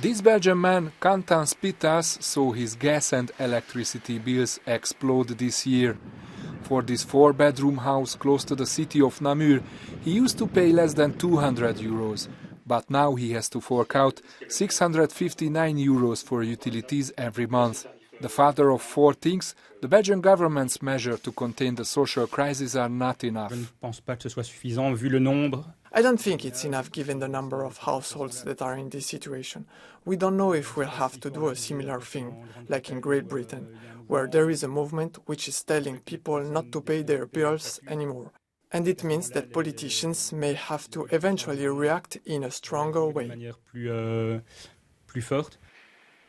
This Belgian man, Cantan Spitas, saw his gas and electricity bills explode this year. For this 4-bedroom house close to the city of Namur, he used to pay less than 200 euros. But now he has to fork out 659 euros for utilities every month. The father of 4 thinks the Belgian government's measures to contain the social crisis are not enough. I don't think it's enough given the number of households that are in this situation. We don't know if we'll have to do a similar thing, like in Great Britain, where there is a movement which is telling people not to pay their bills anymore. And it means that politicians may have to eventually react in a stronger way.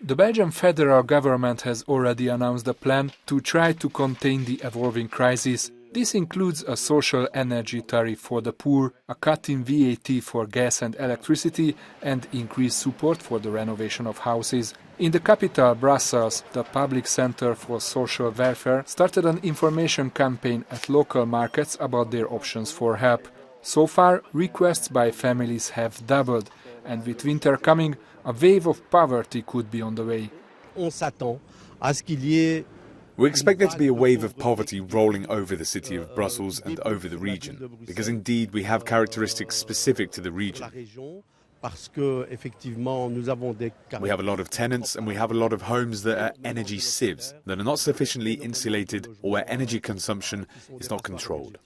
The Belgian federal government has already announced a plan to try to contain the evolving crisis. This includes a social energy tariff for the poor, a cut in VAT for gas and electricity, and increased support for the renovation of houses. In the capital, Brussels, the Public Centre for Social Welfare started an information campaign at local markets about their options for help. So far, requests by families have doubled, and with winter coming, a wave of poverty could be on the way. We expect there to be a wave of poverty rolling over the city of Brussels and over the region, because indeed we have characteristics specific to the region. We have a lot of tenants and we have a lot of homes that are energy sieves, that are not sufficiently insulated or where energy consumption is not controlled.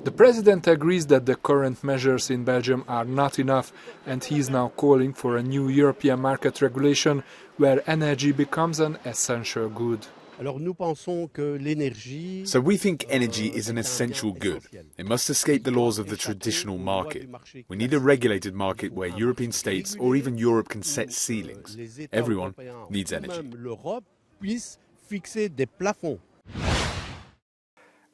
The president agrees that the current measures in Belgium are not enough, and he is now calling for a new European market regulation where energy becomes an essential good. So we think energy is an essential good. It must escape the laws of the traditional market. We need a regulated market where European states or even Europe can set ceilings. Everyone needs energy.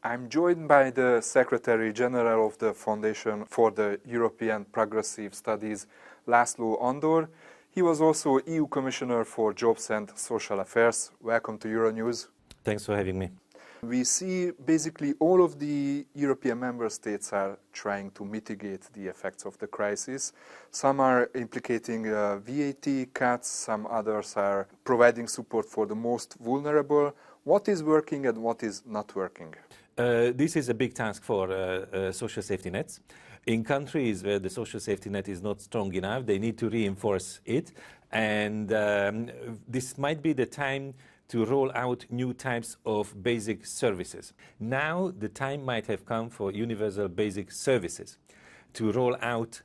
I'm joined by the Secretary General of the Foundation for the European Progressive Studies, László Andor. He was also EU Commissioner for Jobs and Social Affairs. Welcome to Euronews. Thanks for having me. We see basically all of the European member states are trying to mitigate the effects of the crisis. Some are implicating VAT cuts, some others are providing support for the most vulnerable. What is working and what is not working? This is a big task for social safety nets. In countries where the social safety net is not strong enough, they need to reinforce it. And this might be the time to roll out new types of basic services. Now the time might have come for universal basic services, to roll out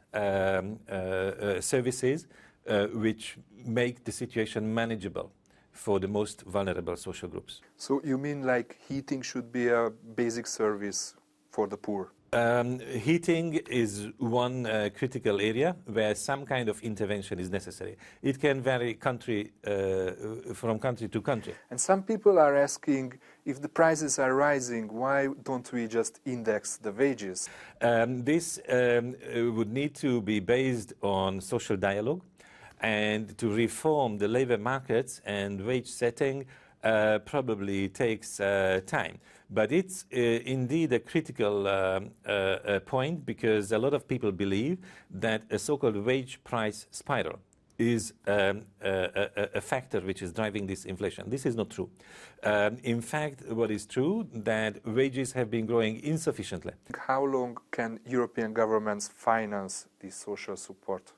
services which make the situation manageable for the most vulnerable social groups. So you mean like heating should be a basic service for the poor? Heating is one critical area where some kind of intervention is necessary. It can vary from country to country. And some people are asking, if the prices are rising, why don't we just index the wages? This would need to be based on social dialogue, and to reform the labor markets and wage setting probably takes time. But it's indeed a critical point, because a lot of people believe that a so-called wage price spiral is a factor which is driving this inflation. This is not true. In fact, what is true, that wages have been growing insufficiently. How long can European governments finance this social support?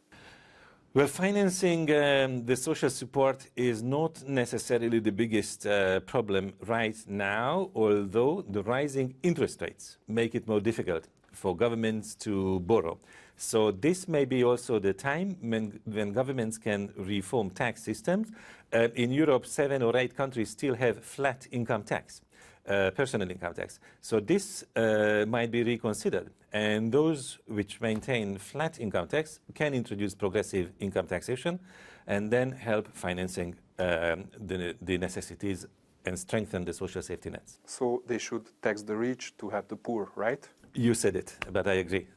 Well, financing the social support is not necessarily the biggest problem right now, although the rising interest rates make it more difficult for governments to borrow. So this may be also the time when governments can reform tax systems. In Europe, 7 or 8 countries still have flat income tax. Personal income tax. So this might be reconsidered, and those which maintain flat income tax can introduce progressive income taxation and then help financing the necessities and strengthen the social safety nets. So they should tax the rich to help the poor, right? You said it, but I agree.